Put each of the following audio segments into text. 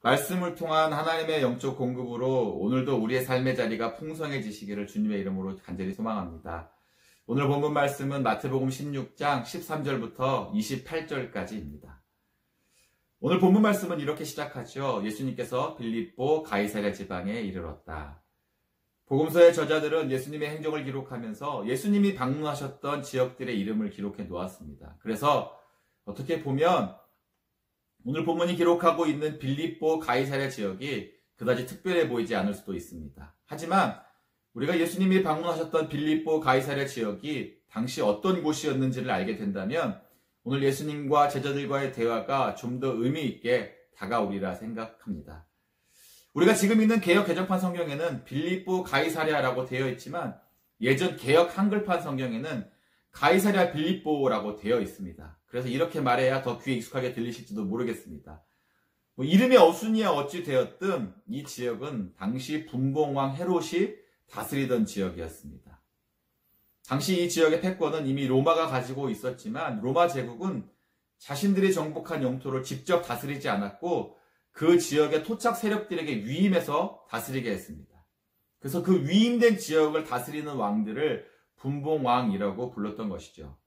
말씀을 통한 하나님의 영적 공급으로 오늘도 우리의 삶의 자리가 풍성해지시기를 주님의 이름으로 간절히 소망합니다. 오늘 본문 말씀은 마태복음 16장 13절부터 28절까지입니다. 오늘 본문 말씀은 이렇게 시작하죠. 예수님께서 빌립보 가이사랴 지방에 이르렀다. 복음서의 저자들은 예수님의 행적을 기록하면서 예수님이 방문하셨던 지역들의 이름을 기록해 놓았습니다. 그래서 어떻게 보면 오늘 본문이 기록하고 있는 빌립보 가이사랴 지역이 그다지 특별해 보이지 않을 수도 있습니다. 하지만 우리가 예수님이 방문하셨던 빌립보 가이사랴 지역이 당시 어떤 곳이었는지를 알게 된다면 오늘 예수님과 제자들과의 대화가 좀 더 의미 있게 다가오리라 생각합니다. 우리가 지금 있는 개역 개정판 성경에는 빌립보 가이사랴라고 되어 있지만 예전 개역 한글판 성경에는 가이사랴 빌립보라고 되어 있습니다. 그래서 이렇게 말해야 더 귀에 익숙하게 들리실지도 모르겠습니다. 이름이 어순이야 어찌 되었든 이 지역은 당시 분봉왕 헤롯이 다스리던 지역이었습니다. 당시 이 지역의 패권은 이미 로마가 가지고 있었지만 로마 제국은 자신들이 정복한 영토를 직접 다스리지 않았고 그 지역의 토착 세력들에게 위임해서 다스리게 했습니다. 그래서 그 위임된 지역을 다스리는 왕들을 분봉왕이라고 불렀던 것이죠.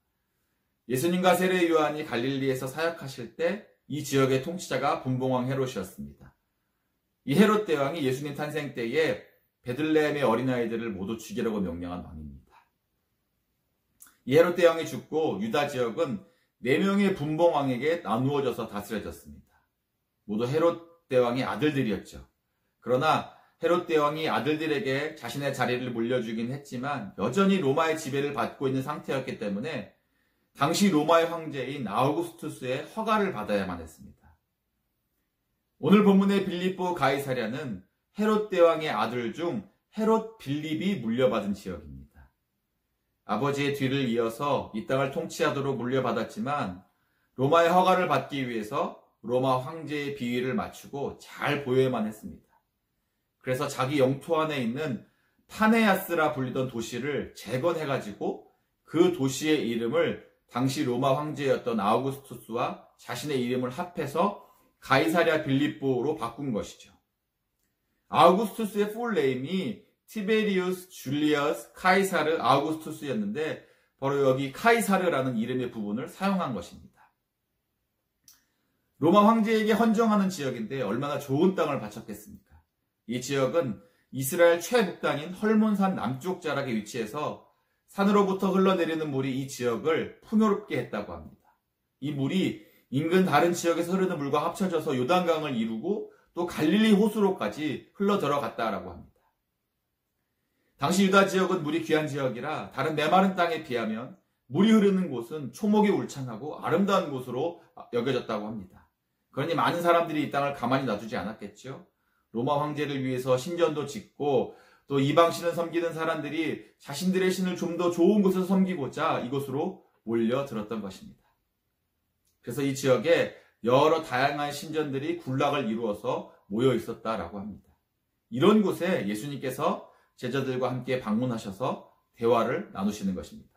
예수님과 세례 요한이 갈릴리에서 사역하실 때 이 지역의 통치자가 분봉왕 헤롯이었습니다. 이 헤롯 대왕이 예수님 탄생 때에 베들레헴의 어린아이들을 모두 죽이라고 명령한 왕입니다. 이 헤롯 대왕이 죽고 유다 지역은 4명의 분봉왕에게 나누어져서 다스려졌습니다. 모두 헤롯 대왕의 아들들이었죠. 그러나 헤롯 대왕이 아들들에게 자신의 자리를 물려주긴 했지만 여전히 로마의 지배를 받고 있는 상태였기 때문에 당시 로마의 황제인 아우구스투스의 허가를 받아야만 했습니다. 오늘 본문의 빌립보 가이사랴는 헤롯 대왕의 아들 중 헤롯 빌립이 물려받은 지역입니다. 아버지의 뒤를 이어서 이 땅을 통치하도록 물려받았지만 로마의 허가를 받기 위해서 로마 황제의 비위를 맞추고 잘 보여야만 했습니다. 그래서 자기 영토 안에 있는 파네아스라 불리던 도시를 재건해가지고 그 도시의 이름을 당시 로마 황제였던 아우구스투스와 자신의 이름을 합해서 가이사랴 빌립보로 바꾼 것이죠. 아우구스투스의 풀네임이 티베리우스 줄리어스 카이사르 아우구스투스였는데 바로 여기 카이사르라는 이름의 부분을 사용한 것입니다. 로마 황제에게 헌정하는 지역인데 얼마나 좋은 땅을 바쳤겠습니까? 이 지역은 이스라엘 최북단인 헐몬산 남쪽 자락에 위치해서 산으로부터 흘러내리는 물이 이 지역을 풍요롭게 했다고 합니다. 이 물이 인근 다른 지역에서 흐르는 물과 합쳐져서 요단강을 이루고 또 갈릴리 호수로까지 흘러 들어갔다라고 합니다. 당시 유다 지역은 물이 귀한 지역이라 다른 메마른 땅에 비하면 물이 흐르는 곳은 초목이 울창하고 아름다운 곳으로 여겨졌다고 합니다. 그러니 많은 사람들이 이 땅을 가만히 놔두지 않았겠죠. 로마 황제를 위해서 신전도 짓고 또 이방신을 섬기는 사람들이 자신들의 신을 좀 더 좋은 곳에서 섬기고자 이곳으로 몰려들었던 것입니다. 그래서 이 지역에 여러 다양한 신전들이 군락을 이루어서 모여 있었다라고 합니다. 이런 곳에 예수님께서 제자들과 함께 방문하셔서 대화를 나누시는 것입니다.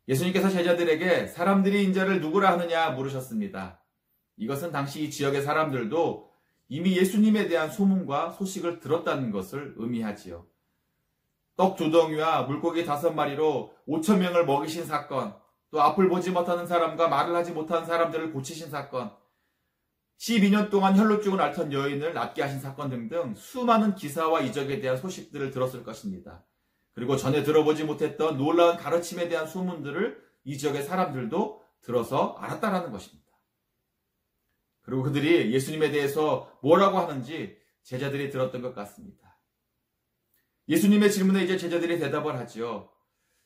예수님께서 제자들에게 사람들이 인자를 누구라 하느냐 물으셨습니다. 이것은 당시 이 지역의 사람들도 이미 예수님에 대한 소문과 소식을 들었다는 것을 의미하지요. 떡 2덩이와 물고기 5마리로 5,000명을 먹이신 사건, 또 앞을 보지 못하는 사람과 말을 하지 못하는 사람들을 고치신 사건, 12년 동안 혈루증을 앓던 여인을 낫게 하신 사건 등등 수많은 기사와 이적에 대한 소식들을 들었을 것입니다. 그리고 전에 들어보지 못했던 놀라운 가르침에 대한 소문들을 이 지역의 사람들도 들어서 알았다라는 것입니다. 그리고 그들이 예수님에 대해서 뭐라고 하는지 제자들이 들었던 것 같습니다. 예수님의 질문에 이제 제자들이 대답을 하죠.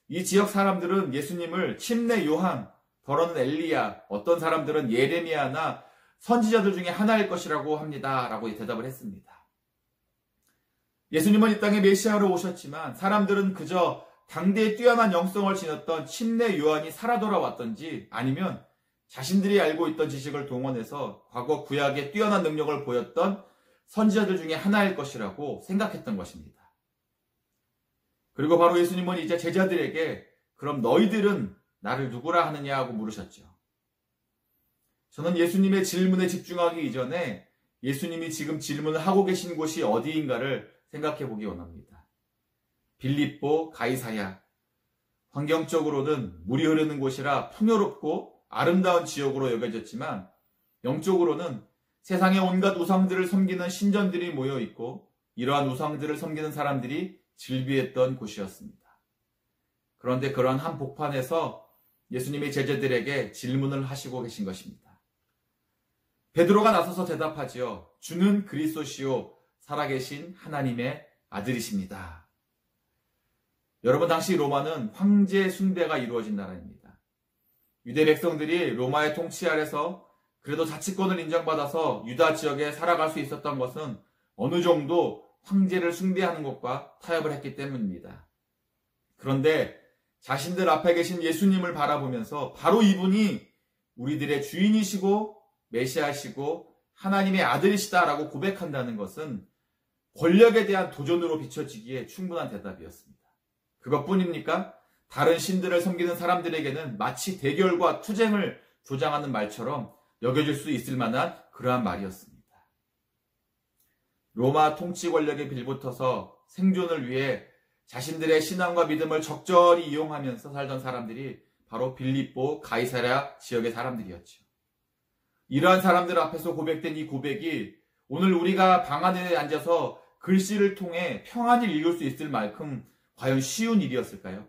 이 지역 사람들은 예수님을 침례 요한, 더러는 엘리야, 어떤 사람들은 예레미야나 선지자들 중에 하나일 것이라고 합니다. 라고 대답을 했습니다. 예수님은 이 땅에 메시아로 오셨지만 사람들은 그저 당대에 뛰어난 영성을 지녔던 침례 요한이 살아 돌아왔던지 아니면 자신들이 알고 있던 지식을 동원해서 과거 구약에 뛰어난 능력을 보였던 선지자들 중에 하나일 것이라고 생각했던 것입니다. 그리고 바로 예수님은 이제 제자들에게 그럼 너희들은 나를 누구라 하느냐고 물으셨죠. 저는 예수님의 질문에 집중하기 이전에 예수님이 지금 질문을 하고 계신 곳이 어디인가를 생각해 보기 원합니다. 빌립보, 가이사야. 환경적으로는 물이 흐르는 곳이라 풍요롭고 아름다운 지역으로 여겨졌지만 영적으로는 세상의 온갖 우상들을 섬기는 신전들이 모여 있고 이러한 우상들을 섬기는 사람들이 즐비했던 곳이었습니다. 그런데 그러한 한 복판에서 예수님이 제자들에게 질문을 하시고 계신 것입니다. 베드로가 나서서 대답하지요. 주는 그리스도시요 살아계신 하나님의 아들이십니다. 여러분, 당시 로마는 황제 숭배가 이루어진 나라입니다. 유대 백성들이 로마의 통치 아래서 그래도 자치권을 인정받아서 유다 지역에 살아갈 수 있었던 것은 어느 정도 황제를 숭배하는 것과 타협을 했기 때문입니다. 그런데 자신들 앞에 계신 예수님을 바라보면서 바로 이분이 우리들의 주인이시고 메시아시고 하나님의 아들이시다라고 고백한다는 것은 권력에 대한 도전으로 비춰지기에 충분한 대답이었습니다. 그것뿐입니까? 다른 신들을 섬기는 사람들에게는 마치 대결과 투쟁을 조장하는 말처럼 여겨질 수 있을 만한 그러한 말이었습니다. 로마 통치 권력에 빌붙어서 생존을 위해 자신들의 신앙과 믿음을 적절히 이용하면서 살던 사람들이 바로 빌립보, 가이사랴 지역의 사람들이었죠. 이러한 사람들 앞에서 고백된 이 고백이 오늘 우리가 방 안에 앉아서 글씨를 통해 평안히 읽을 수 있을 만큼 과연 쉬운 일이었을까요?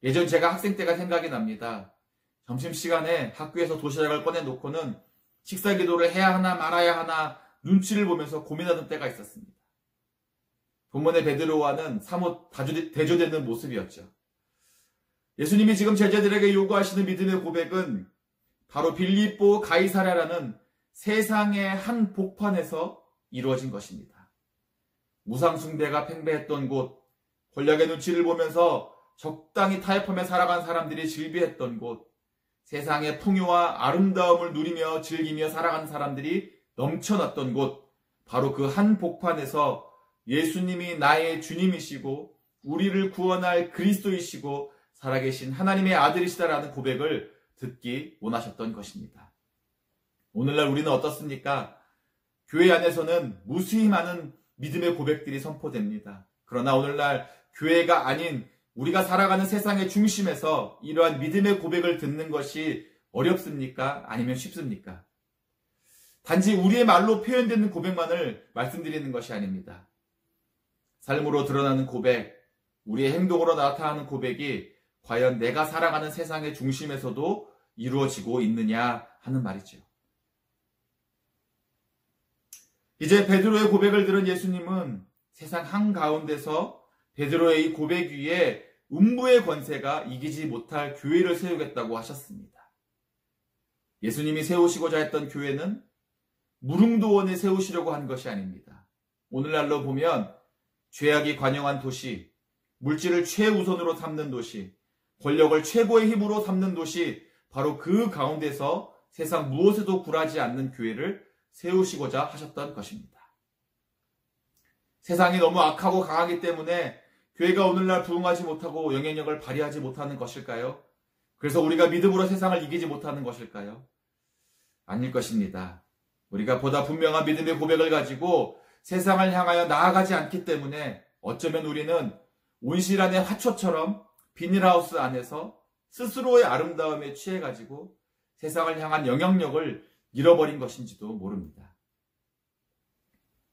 예전 제가 학생 때가 생각이 납니다. 점심시간에 학교에서 도시락을 꺼내놓고는 식사 기도를 해야 하나 말아야 하나 눈치를 보면서 고민하던 때가 있었습니다. 본문의 베드로와는 사뭇 대조되는 모습이었죠. 예수님이 지금 제자들에게 요구하시는 믿음의 고백은 바로 빌립보 가이사랴라는 세상의 한 복판에서 이루어진 것입니다. 우상 숭배가 팽배했던 곳, 권력의 눈치를 보면서 적당히 타협하며 살아간 사람들이 즐비했던 곳, 세상의 풍요와 아름다움을 누리며 즐기며 살아가는 사람들이 넘쳐났던 곳, 바로 그 한 복판에서 예수님이 나의 주님이시고 우리를 구원할 그리스도이시고 살아계신 하나님의 아들이시다라는 고백을 듣기 원하셨던 것입니다. 오늘날 우리는 어떻습니까? 교회 안에서는 무수히 많은 믿음의 고백들이 선포됩니다. 그러나 오늘날 교회가 아닌 우리가 살아가는 세상의 중심에서 이러한 믿음의 고백을 듣는 것이 어렵습니까? 아니면 쉽습니까? 단지 우리의 말로 표현되는 고백만을 말씀드리는 것이 아닙니다. 삶으로 드러나는 고백, 우리의 행동으로 나타나는 고백이 과연 내가 살아가는 세상의 중심에서도 이루어지고 있느냐 하는 말이죠. 이제 베드로의 고백을 들은 예수님은 세상 한가운데서 베드로의 이 고백 위에 음부의 권세가 이기지 못할 교회를 세우겠다고 하셨습니다. 예수님이 세우시고자 했던 교회는 무릉도원에 세우시려고 한 것이 아닙니다. 오늘날로 보면 죄악이 관영한 도시, 물질을 최우선으로 삼는 도시, 권력을 최고의 힘으로 삼는 도시, 바로 그 가운데서 세상 무엇에도 굴하지 않는 교회를 세우시고자 하셨던 것입니다. 세상이 너무 악하고 강하기 때문에 교회가 오늘날 부흥하지 못하고 영향력을 발휘하지 못하는 것일까요? 그래서 우리가 믿음으로 세상을 이기지 못하는 것일까요? 아닐 것입니다. 우리가 보다 분명한 믿음의 고백을 가지고 세상을 향하여 나아가지 않기 때문에 어쩌면 우리는 온실안의 화초처럼 비닐하우스 안에서 스스로의 아름다움에 취해가지고 세상을 향한 영향력을 잃어버린 것인지도 모릅니다.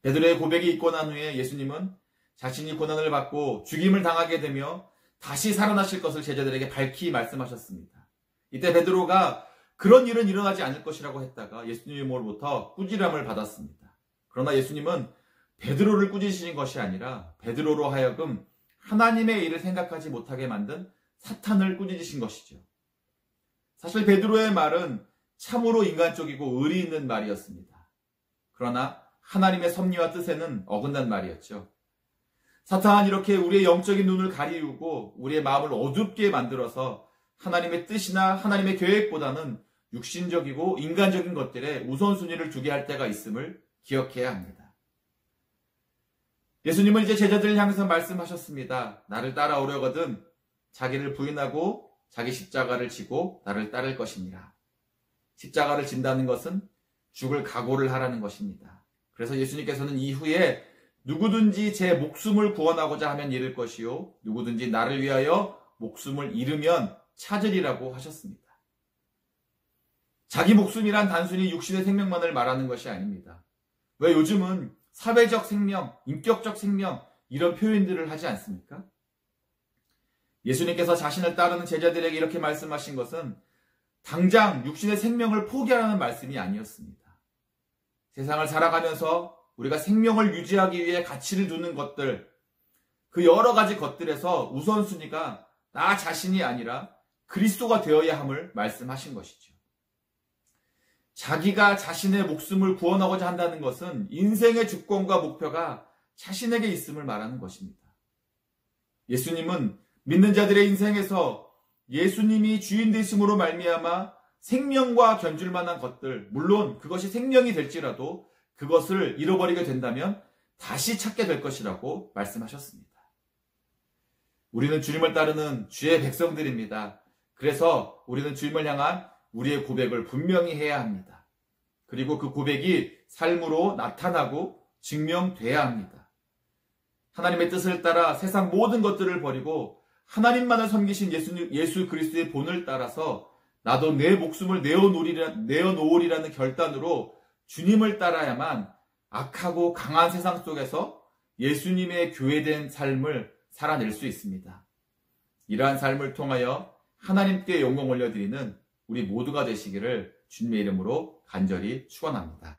베드로의 고백이 있고 난 후에 예수님은 자신이 고난을 받고 죽임을 당하게 되며 다시 살아나실 것을 제자들에게 밝히 말씀하셨습니다. 이때 베드로가 그런 일은 일어나지 않을 것이라고 했다가 예수님으로부터 꾸지람을 받았습니다. 그러나 예수님은 베드로를 꾸짖으신 것이 아니라 베드로로 하여금 하나님의 일을 생각하지 못하게 만든 사탄을 꾸짖으신 것이죠. 사실 베드로의 말은 참으로 인간적이고 의리 있는 말이었습니다. 그러나 하나님의 섭리와 뜻에는 어긋난 말이었죠. 사탄은 이렇게 우리의 영적인 눈을 가리우고 우리의 마음을 어둡게 만들어서 하나님의 뜻이나 하나님의 계획보다는 육신적이고 인간적인 것들에 우선순위를 두게 할 때가 있음을 기억해야 합니다. 예수님은 이제 제자들을 향해서 말씀하셨습니다. 나를 따라오려거든 자기를 부인하고 자기 십자가를 지고 나를 따를 것이니라. 십자가를 진다는 것은 죽을 각오를 하라는 것입니다. 그래서 예수님께서는 이후에 누구든지 제 목숨을 구원하고자 하면 잃을 것이요 누구든지 나를 위하여 목숨을 잃으면 찾으리라고 하셨습니다. 자기 목숨이란 단순히 육신의 생명만을 말하는 것이 아닙니다. 왜 요즘은 사회적 생명, 인격적 생명 이런 표현들을 하지 않습니까? 예수님께서 자신을 따르는 제자들에게 이렇게 말씀하신 것은 당장 육신의 생명을 포기하라는 말씀이 아니었습니다. 세상을 살아가면서 우리가 생명을 유지하기 위해 가치를 두는 것들, 그 여러 가지 것들에서 우선순위가 나 자신이 아니라 그리스도가 되어야 함을 말씀하신 것이죠. 자기가 자신의 목숨을 구원하고자 한다는 것은 인생의 주권과 목표가 자신에게 있음을 말하는 것입니다. 예수님은 믿는 자들의 인생에서 예수님이 주인 되심으로 말미암아 생명과 견줄 만한 것들, 물론 그것이 생명이 될지라도 그것을 잃어버리게 된다면 다시 찾게 될 것이라고 말씀하셨습니다. 우리는 주님을 따르는 주의 백성들입니다. 그래서 우리는 주님을 향한 우리의 고백을 분명히 해야 합니다. 그리고 그 고백이 삶으로 나타나고 증명돼야 합니다. 하나님의 뜻을 따라 세상 모든 것들을 버리고 하나님만을 섬기신 예수 그리스도의 본을 따라서 나도 내 목숨을 내어놓으리라는 결단으로 주님을 따라야만 악하고 강한 세상 속에서 예수님의 교회된 삶을 살아낼 수 있습니다. 이러한 삶을 통하여 하나님께 영광 올려드리는 우리 모두가 되시기를 주님의 이름으로 간절히 축원합니다.